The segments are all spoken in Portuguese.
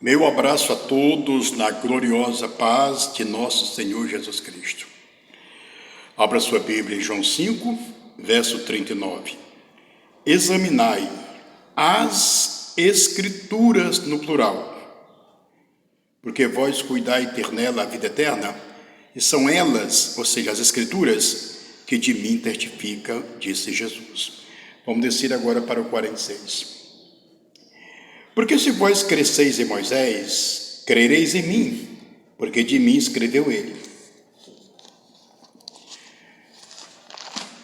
Meu abraço a todos na gloriosa paz de nosso Senhor Jesus Cristo. Abra sua Bíblia em João 5, verso 39. Examinai as Escrituras no plural, porque vós cuidai ter nela a vida eterna, e são elas, ou seja, as Escrituras, que de mim testificam, disse Jesus. Vamos descer agora para o 46. Porque se vós cresceis em Moisés, crereis em mim, porque de mim escreveu ele.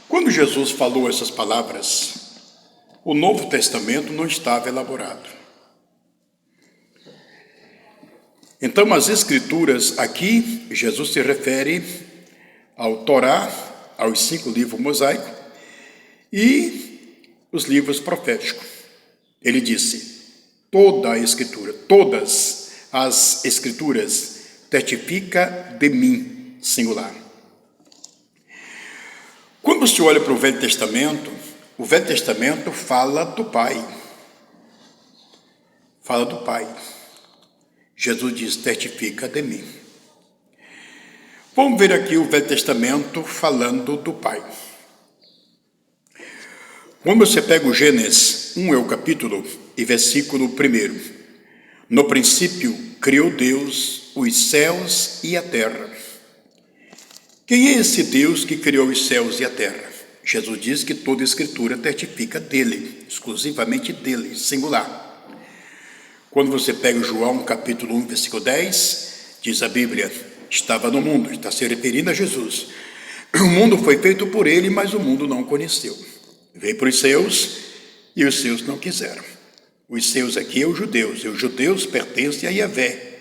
Quando Jesus falou essas palavras, o Novo Testamento não estava elaborado. Então, as Escrituras aqui, Jesus se refere ao Torá, aos 5 livros mosaicos e os livros proféticos. Ele disse: toda a Escritura, todas as Escrituras testificam de mim, singular. Quando se olha para o Velho Testamento fala do Pai. Fala do Pai. Jesus diz: testifica de mim. Vamos ver aqui o Velho Testamento falando do Pai. Quando você pega o Gênesis 1 é o capítulo e versículo 1. No princípio criou Deus os céus e a terra. Quem é esse Deus que criou os céus e a terra? Jesus diz que toda a Escritura testifica dele, exclusivamente dele, singular. Quando você pega João capítulo 1, versículo 10, diz a Bíblia: estava no mundo, está se referindo a Jesus. O mundo foi feito por ele, mas o mundo não o conheceu. Veio para os seus e os seus não quiseram. Os seus aqui é os judeus, e os judeus pertencem a Yahvé,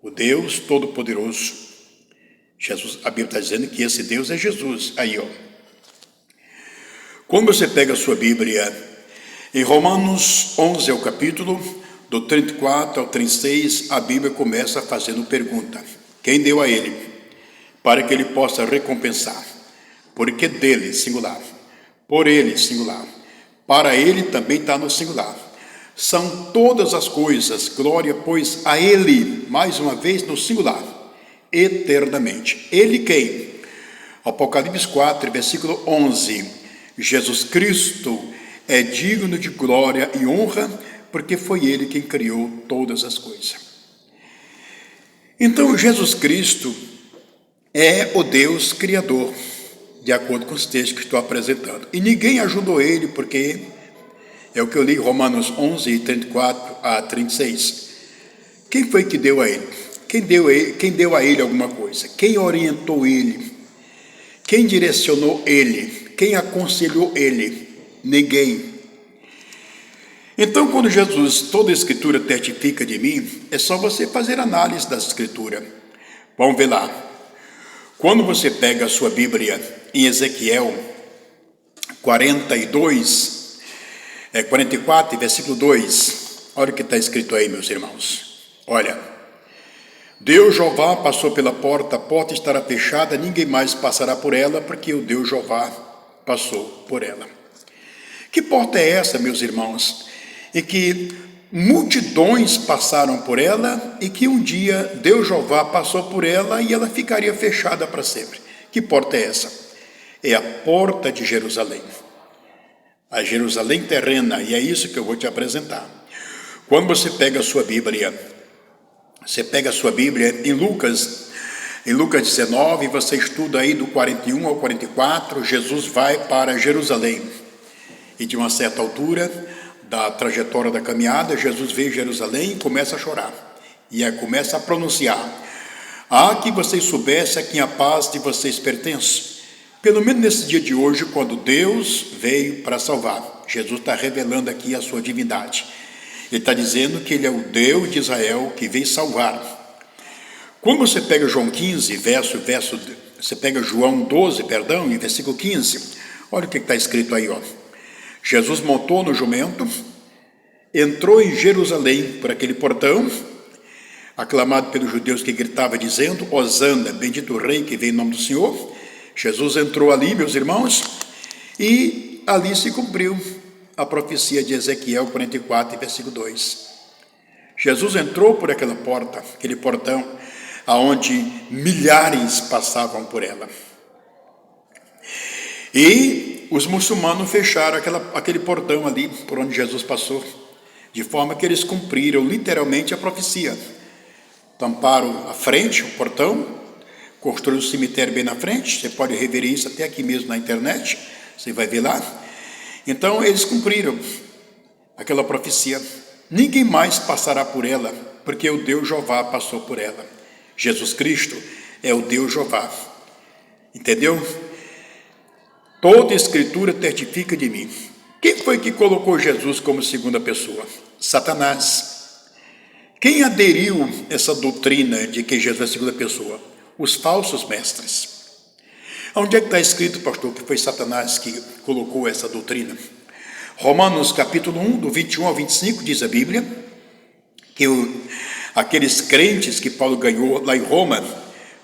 o Deus Todo-Poderoso. Jesus, a Bíblia está dizendo que esse Deus é Jesus. Aí, ó. Quando você pega a sua Bíblia, em Romanos 11 é o capítulo, do 34 ao 36, a Bíblia começa fazendo pergunta: quem deu a ele, para que ele possa recompensar? Porque dele, singular. Por ele, singular. Para ele também está no singular. São todas as coisas, glória, pois a ele, mais uma vez no singular, eternamente. Ele quem? Apocalipse 4, versículo 11. Jesus Cristo é digno de glória e honra, porque foi ele quem criou todas as coisas. Então, Jesus Cristo é o Deus Criador, de acordo com os textos que estou apresentando. E ninguém ajudou ele, porque é o que eu li, Romanos 11, 34 a 36. Quem foi que deu a ele? Quem deu a ele alguma coisa? Quem orientou ele? Quem direcionou ele? Quem aconselhou ele? Ninguém. Então, quando Jesus, toda a Escritura testifica de mim, é só você fazer análise da Escritura. Vamos ver lá. Quando você pega a sua Bíblia em Ezequiel 44, versículo 2, olha o que está escrito aí, meus irmãos. Olha: Deus Jeová passou pela porta, a porta estará fechada, ninguém mais passará por ela, porque o Deus Jeová passou por ela. Que porta é essa, meus irmãos? E que multidões passaram por ela e que um dia Deus Jeová passou por ela e ela ficaria fechada para sempre. Que porta é essa? É a porta de Jerusalém. A Jerusalém terrena, e é isso que eu vou te apresentar. Quando você pega a sua Bíblia, em Lucas 19, você estuda aí do 41 ao 44, Jesus vai para Jerusalém. E de uma certa altura da trajetória da caminhada, Jesus vê Jerusalém e começa a chorar. E começa a pronunciar: que vocês soubessem a quem a paz de vocês pertence. Pelo menos nesse dia de hoje, quando Deus veio para salvar. Jesus está revelando aqui a sua divindade. Ele está dizendo que ele é o Deus de Israel que veio salvar. Quando você pega João 15, você pega João 12, e versículo 15, olha o que está escrito aí, ó. Jesus montou no jumento, entrou em Jerusalém por aquele portão, aclamado pelos judeus que gritavam dizendo: Hosana, bendito o rei que vem em nome do Senhor. Jesus entrou ali, meus irmãos, e ali se cumpriu a profecia de Ezequiel 44, versículo 2. Jesus entrou por aquela porta, aquele portão, aonde milhares passavam por ela. E os muçulmanos fecharam aquele portão ali, por onde Jesus passou, de forma que eles cumpriram literalmente a profecia. Tamparam a frente, o portão, construíram um cemitério bem na frente, você pode rever isso até aqui mesmo na internet, você vai ver lá. Então eles cumpriram aquela profecia. Ninguém mais passará por ela, porque o Deus Jeová passou por ela. Jesus Cristo é o Deus Jeová. Entendeu? Toda escritura testifica de mim. Quem foi que colocou Jesus como segunda pessoa? Satanás. Quem aderiu a essa doutrina de que Jesus é a segunda pessoa? Os falsos mestres. Onde é que está escrito, pastor, que foi Satanás que colocou essa doutrina? Romanos capítulo 1, do 21 ao 25, diz a Bíblia, que aqueles crentes que Paulo ganhou lá em Roma,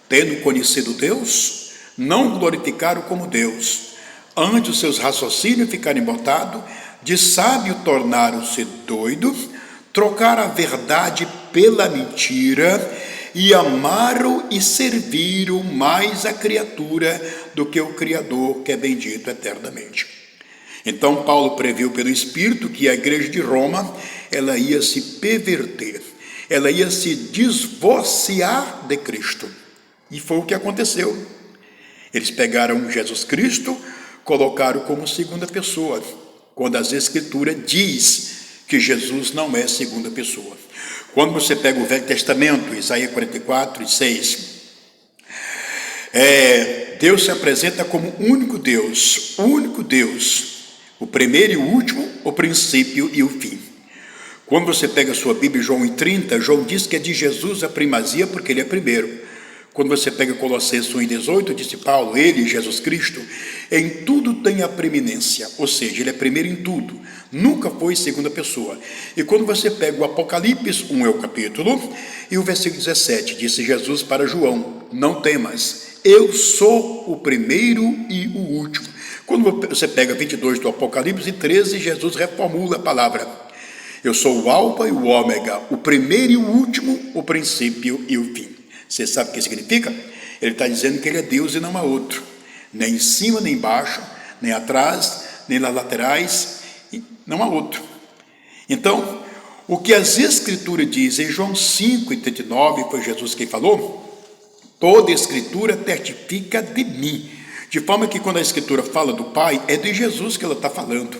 tendo conhecido Deus, não glorificaram como Deus. Antes os seus raciocínios ficaram embotados, de sábio tornaram-se doidos, trocaram a verdade pela mentira, e amaram e serviram mais a criatura do que o Criador, que é bendito eternamente. Então Paulo previu pelo Espírito que a igreja de Roma, ela ia se perverter, ela ia se divorciar de Cristo. E foi o que aconteceu. Eles pegaram Jesus Cristo, colocaram como segunda pessoa, quando as Escrituras diz que Jesus não é segunda pessoa. Quando você pega o Velho Testamento, Isaías 44, 6, Deus se apresenta como único Deus, o primeiro e o último, o princípio e o fim. Quando você pega a sua Bíblia, João 30, João diz que é de Jesus a primazia, porque ele é primeiro. Quando você pega Colossenses 1:18, disse Paulo, ele, Jesus Cristo, em tudo tem a preeminência, ou seja, ele é primeiro em tudo, nunca foi segunda pessoa. E quando você pega o Apocalipse 1 é o capítulo, e o versículo 17, disse Jesus para João, não temas, eu sou o primeiro e o último. Quando você pega 22 do Apocalipse 13, Jesus reformula a palavra, eu sou o Alfa e o Ômega, o primeiro e o último, o princípio e o fim. Você sabe o que significa? Ele está dizendo que ele é Deus e não há outro, nem em cima, nem embaixo, nem atrás, nem nas laterais, não há outro. Então, o que as Escrituras dizem, em João 5:39, foi Jesus quem falou, toda Escritura testifica de mim, de forma que quando a Escritura fala do Pai, é de Jesus que ela está falando.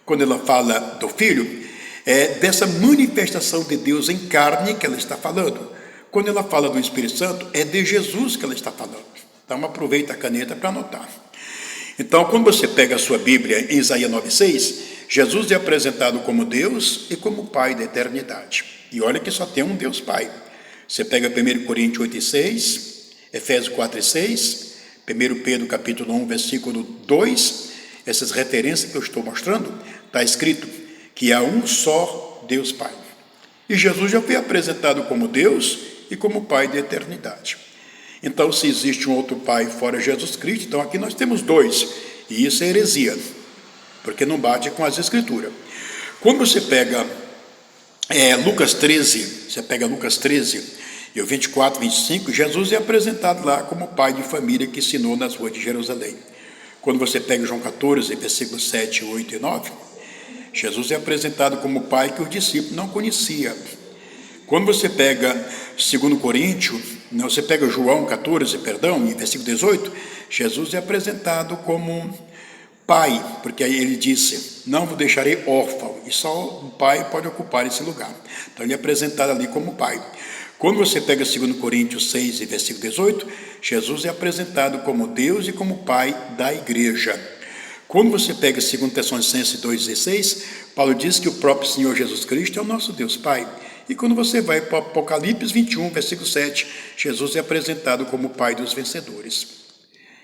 Quando ela fala do Filho, é dessa manifestação de Deus em carne que ela está falando. Quando ela fala do Espírito Santo, é de Jesus que ela está falando. Então, aproveita a caneta para anotar. Então, quando você pega a sua Bíblia em Isaías 9:6, Jesus é apresentado como Deus e como Pai da eternidade. E olha que só tem um Deus Pai. Você pega 1 Coríntios 8:6, Efésios 4:6, 1 Pedro capítulo 1, versículo 2, essas referências que eu estou mostrando, está escrito que há um só Deus Pai. E Jesus já foi apresentado como Deus e como Pai da eternidade. Então, se existe um outro Pai fora Jesus Cristo, então aqui nós temos dois, e isso é heresia, porque não bate com as Escrituras. Quando você pega Lucas 13, você pega Lucas 13, e o 24, 25, Jesus é apresentado lá como pai de família que ensinou nas ruas de Jerusalém. Quando você pega João 14, versículos 7, 8 e 9, Jesus é apresentado como pai que os discípulos não conheciam. Quando você pega 2 Coríntios, você pega João 14, em versículo 18, Jesus é apresentado como pai, porque aí ele disse, não vos deixarei órfão, e só o pai pode ocupar esse lugar. Então ele é apresentado ali como pai. Quando você pega 2 Coríntios 6, versículo 18, Jesus é apresentado como Deus e como pai da igreja. Quando você pega 2 Tessalonicenses 2,16, Paulo diz que o próprio Senhor Jesus Cristo é o nosso Deus Pai. E quando você vai para Apocalipse 21, versículo 7, Jesus é apresentado como Pai dos vencedores.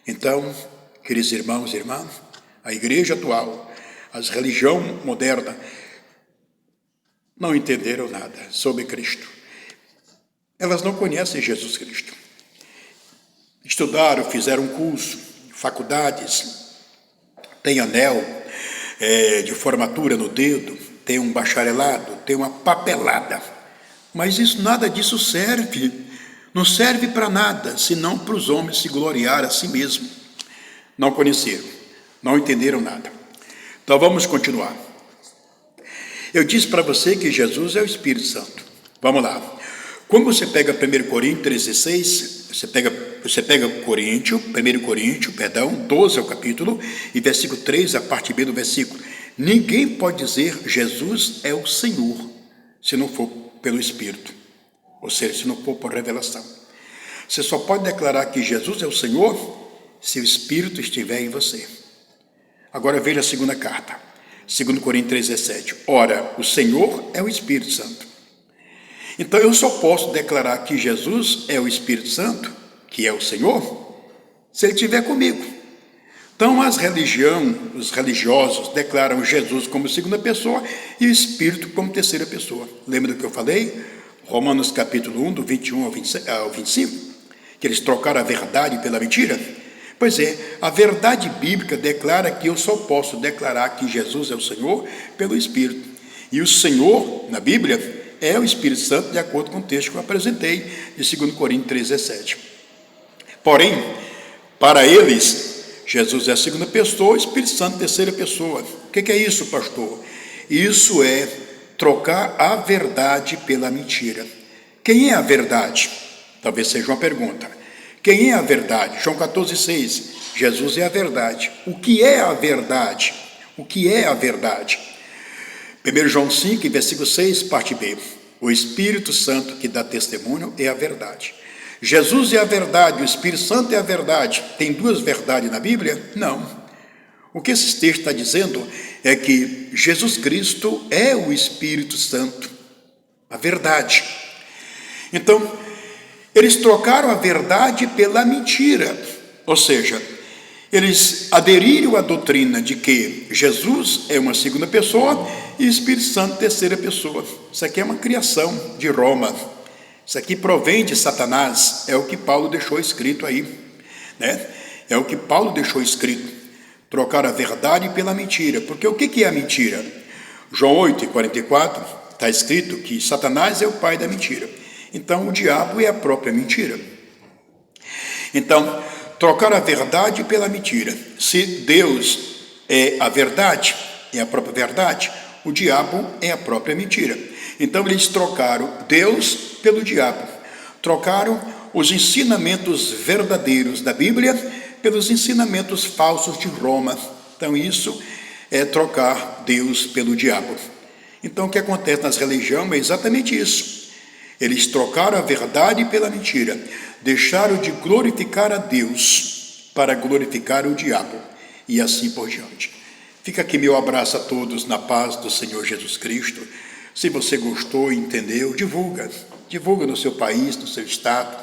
Então, queridos irmãos e irmãs, a igreja atual, as religiões modernas, não entenderam nada sobre Cristo. Elas não conhecem Jesus Cristo. Estudaram, fizeram curso, faculdades, tem anel de formatura no dedo, tem um bacharelado, tem uma papelada, Mas isso, nada disso serve. Não serve para nada, senão para os homens se gloriar a si mesmo. Não conheceram, não entenderam nada. Então vamos continuar. Eu disse para você que Jesus é o Espírito Santo. Vamos lá. Quando você pega 1 Coríntios 16, você pega 1 Coríntios, 12 é o capítulo, e versículo 3, a parte B do versículo. Ninguém pode dizer Jesus é o Senhor, se não for pelo Espírito, ou seja, se não for por revelação. Você só pode declarar que Jesus é o Senhor se o Espírito estiver em você. Agora veja a segunda carta, 2 Coríntios 3,17. Ora, o Senhor é o Espírito Santo. Então eu só posso declarar que Jesus é o Espírito Santo, que é o Senhor, se ele estiver comigo. Então os religiosos declaram Jesus como segunda pessoa e o Espírito como terceira pessoa. Lembra do que eu falei? Romanos capítulo 1, do 21 ao 25, que eles trocaram a verdade pela mentira? Pois é, a verdade bíblica declara que eu só posso declarar que Jesus é o Senhor pelo Espírito. E o Senhor, na Bíblia, é o Espírito Santo, de acordo com o texto que eu apresentei, de 2 Coríntios 3,17. Porém, para eles, Jesus é a segunda pessoa, o Espírito Santo, terceira pessoa. O que é isso, pastor? Isso é trocar a verdade pela mentira. Quem é a verdade? Talvez seja uma pergunta. Quem é a verdade? João 14,6. Jesus é a verdade. O que é a verdade? O que é a verdade? 1 João 5, versículo 6, parte B. O Espírito Santo que dá testemunho é a verdade. Jesus é a verdade, o Espírito Santo é a verdade. Tem duas verdades na Bíblia? Não. O que esse texto está dizendo é que Jesus Cristo é o Espírito Santo, a verdade. Então, eles trocaram a verdade pela mentira, ou seja, eles aderiram à doutrina de que Jesus é uma segunda pessoa e o Espírito Santo terceira pessoa. Isso aqui é uma criação de Roma. Isso aqui provém de Satanás. É o que Paulo deixou escrito aí, né? É o que Paulo deixou escrito. Trocar a verdade pela mentira. Porque o que é a mentira? João 8:44 está escrito que Satanás é o pai da mentira. Então o diabo é a própria mentira. Então, trocar a verdade pela mentira. Se Deus é a verdade, é a própria verdade, o diabo é a própria mentira. Então eles trocaram Deus pelo diabo. Trocaram os ensinamentos verdadeiros da Bíblia pelos ensinamentos falsos de Roma. Então isso é trocar Deus pelo diabo. Então o que acontece nas religiões é exatamente isso. Eles trocaram a verdade pela mentira. Deixaram de glorificar a Deus para glorificar o diabo. E assim por diante. Fica aqui meu abraço a todos na paz do Senhor Jesus Cristo. Se você gostou e entendeu, divulga no seu país, no seu estado,